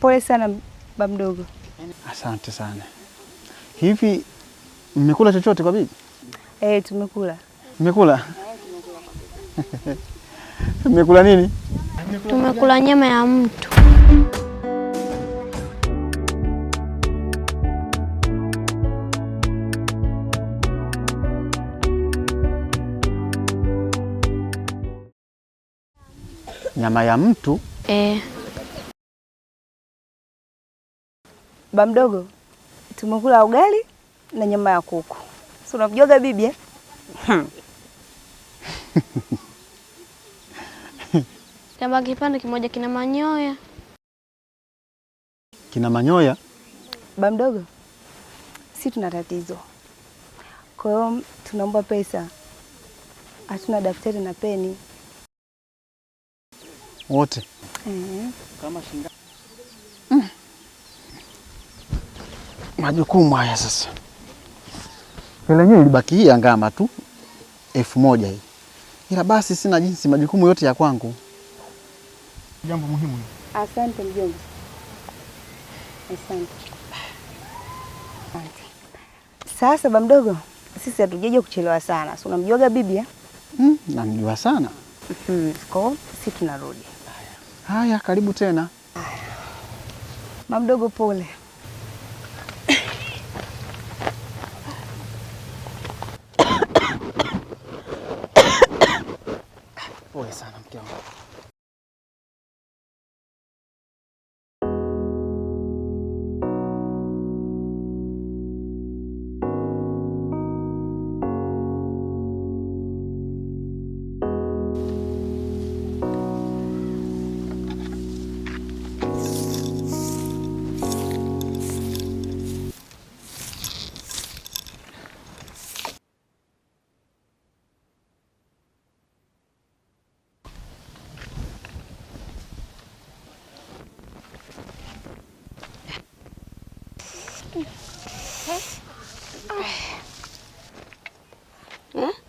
Pole sana baba mdogo. Asante sana. Hivi mmekula chochote kwa bibi? Tumekula. Mmekula? Mmekula nini? Tumekula nyama ya mtu. Nyama ya mtu? Baba mdogo, tumekula ugali na nyama ya kuku. Si unamjoga bibi eh? Kama kipande kimoja kina manyoya. Kina manyoya? Baba mdogo, si tuna tatizo. Kwa hiyo tunaomba pesa. Hatuna daftari na peni. Wote? Kama shinga. Majukumu haya sasa. Pele yenyewe ilibaki hii ngama tu 1000 hii. Ila basi sina jinsi, majukumu yote ya kwangu. Jambo muhimu. Asante mjomba. Asante. Sasa baba mdogo, sisi hatujaje kuchelewa sana. Si unamjoga bibi eh? Namjua sana. Kwa sisi tunarudi. Haya, karibu tena. Baba mdogo pole. Pole sana mke wangu.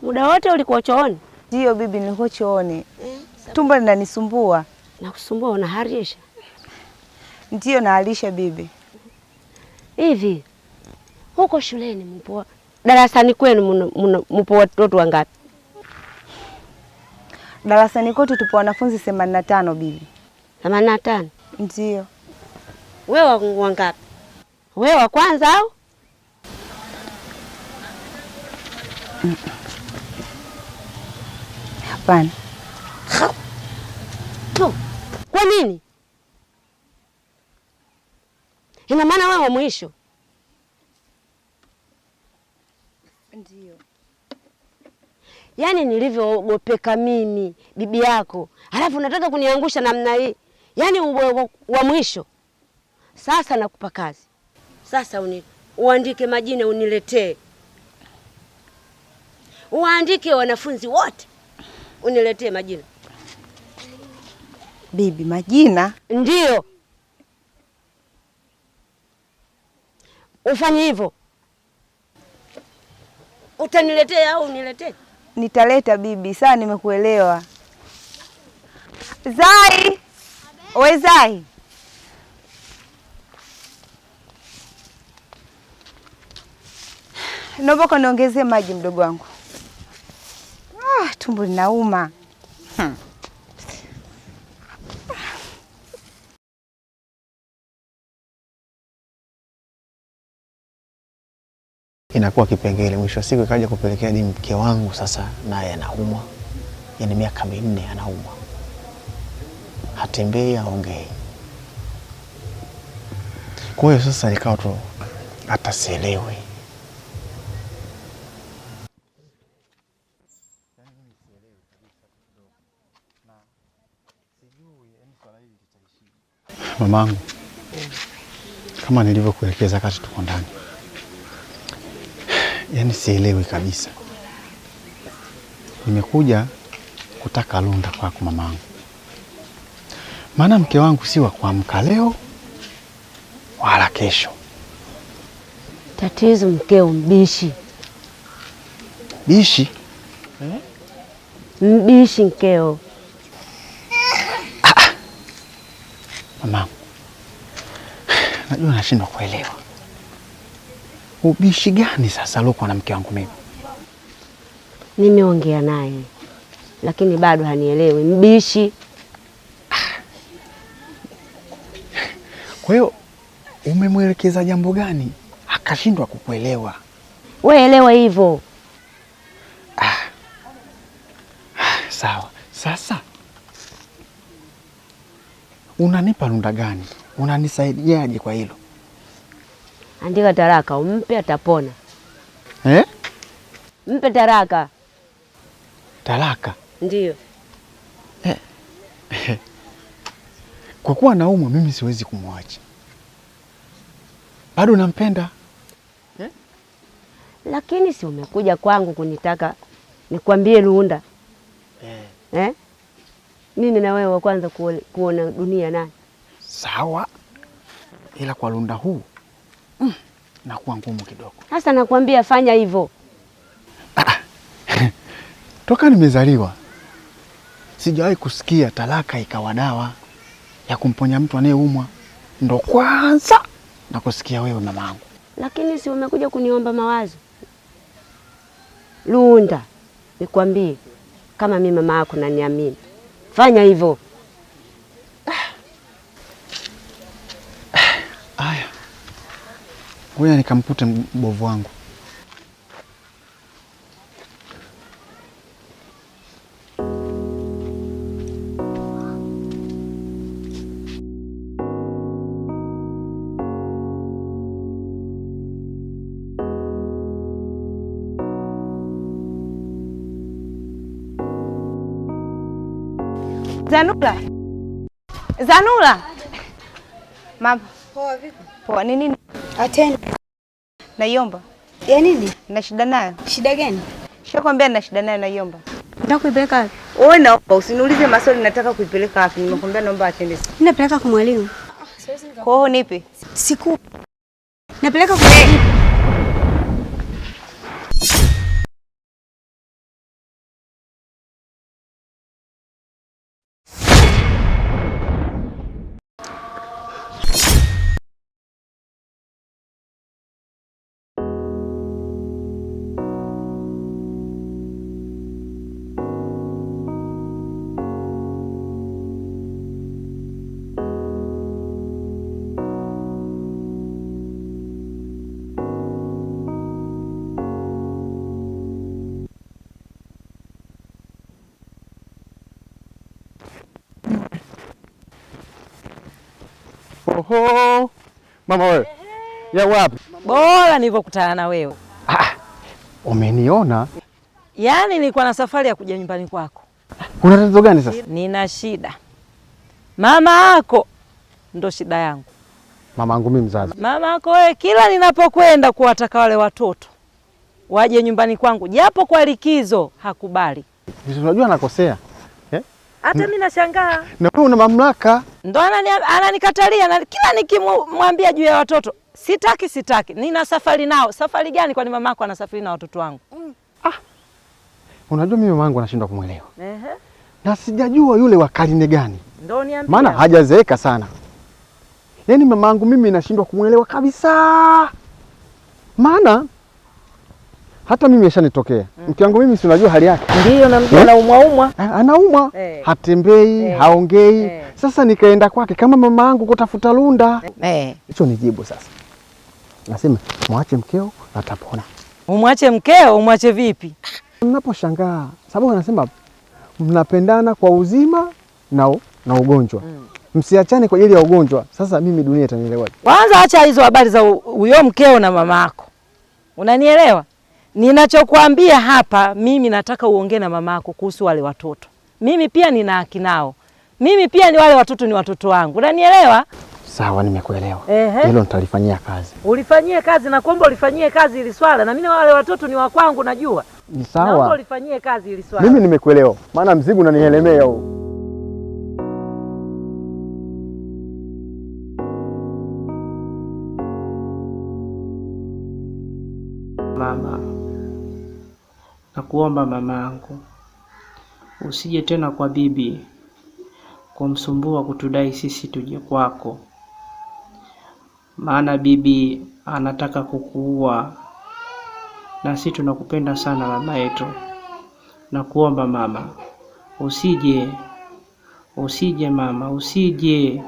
Muda wote ulikuwa chooni? Ndio bibi, nilikuwa chooni. Tumbo linanisumbua. Nakusumbua, unaharisha? Ndio naalisha bibi. Hivi huko shuleni mpo darasani kwenu mpo watoto wangapi? Darasani kwetu tupo wanafunzi 85 bibi. 85? Ndio. Wewe wangapi? Wewe wa kwanza au? Hapana. Kwa nini? Ina maana wewe wa mwisho? Ndio. Yaani nilivyoogopeka mimi bibi yako, halafu unataka kuniangusha namna hii. Yaani wa mwisho. Sasa nakupa kazi. Sasa uandike majina uniletee. Uandike wanafunzi wote. Uniletee majina. Bibi, majina? Ndio. Ufanye hivyo. Utaniletea au uniletee? Nitaleta bibi, sawa, nimekuelewa. Zai! We Zai! Naomba niongezee maji mdogo wangu. Tumbo linauma. Inakuwa kipengele, mwisho wa siku ikaja kupelekea hadi mke wangu sasa naye anaumwa. Yaani miaka 4 anaumwa. Hatembei, haongei. Kwa hiyo sasa ikawa tu hata sielewi. Mamangu, kama nilivyokuelekeza wakati tuko ndani, yaani sielewi kabisa. Nimekuja kutaka lunda kwako mamangu, maana mke wangu si wa kuamka leo wala kesho. Tatizo mkeo mbishi. Bishi? Mbishi mkeo. Mamangu, Najua nashindwa kuelewa. Ubishi gani sasa loko na mke wangu mimi? Nimeongea naye lakini bado hanielewi. Mbishi. Kwa hiyo umemwelekeza jambo gani akashindwa kukuelewa? Wewe elewa hivyo. Sawa. Sasa unanipa runda gani? Unanisaidiaje kwa hilo? Andika taraka umpe atapona. Mpe taraka. Talaka? Ndiyo. Kwa kuwa naumwa mimi siwezi kumwacha. Bado nampenda. Lakini si umekuja kwangu kunitaka nikwambie runda. Mimi na wewe wa kwanza kuona dunia nani? Sawa. Ila kwa runda huu nakuwa ngumu kidogo. Sasa nakwambia fanya hivyo. Toka nimezaliwa sijawahi kusikia talaka ikawa dawa ya kumponya mtu anayeumwa. Ndo kwanza nakusikia wewe mamangu. Lakini si umekuja kuniomba mawazo? Runda, nikwambie kama mimi mama yako na niamini. Fanya hivyo. Aya. Ngoja nikamkute mbovu wangu. Zanula. Mama. Poa vipi? Poa, ni nini? Atenda. Naiomba. Ya nini? Na shida nayo. Shida gani? Shakwambia na shida nayo naiomba. Nataka kuipeleka wapi? Wewe naomba usiniulize maswali, nataka kuipeleka wapi? Nimekwambia naomba atende. Ninapeleka kwa mwalimu. Kwa hiyo nipi? Siku. Napeleka kwa mwalimu. Oho. Mama wewe. Ya wapi? Bora nilivyokutana na wewe. Umeniona? Yaani nilikuwa na safari ya kuja nyumbani kwako. Kuna tatizo gani sasa? Nina shida. Mama yako ndo shida yangu. Mama yangu mimi mzazi. Mama yako wewe, kila ninapokwenda kuwataka wale watoto waje nyumbani kwangu japo kwa likizo hakubali. Unajua nakosea. Hata mimi nashangaa. Na wewe una mamlaka. Ndo ananikatalia na kila nikimwambia juu ya watoto. Sitaki. Nina safari nao. Safari gani kwani mamako anasafiri na watoto wangu? Unajua mimi mamangu anashindwa kumuelewa. Na sijajua yule wa karine gani. Ndio niambia. Maana hajazeeka sana. Yaani mamangu mimi nashindwa kumuelewa kabisa. Maana hata mimi yashanitokea. Mke wangu mimi si unajua hali yake. Ndio namjua anaumwa. Anaumwa. Hatembei, haongei. Sasa nikaenda kwake kama mama yangu kutafuta runda. Hicho ni jibu sasa. Nasema mwache mkeo atapona. Umwache mkeo, umwache vipi? Mnaposhangaa sababu anasema mnapendana kwa uzima na ugonjwa. Msiachane kwa ajili ya ugonjwa. Sasa mimi dunia itanielewaje? Kwanza acha hizo habari za huyo mkeo na mamako. Unanielewa? Ninachokuambia hapa, mimi nataka uongee na mamako kuhusu wale watoto. Mimi pia nina haki nao. Mimi pia ni wale watoto ni watoto wangu. Unanielewa? Sawa, nimekuelewa. Hilo nitalifanyia kazi. Ulifanyie kazi na kuomba ulifanyie kazi hili swala, na mimi wale watoto ni wa kwangu najua. Ni sawa. Naomba ulifanyie kazi hili swala. Mimi nimekuelewa. Maana mzigo unanielemea huu. Mama, nakuomba mamangu, usije tena kwa bibi kumsumbua kutudai sisi tuje kwako. maana bibi anataka kukuua, na sisi tunakupenda sana mama yetu. Nakuomba mama, usije mama, usije.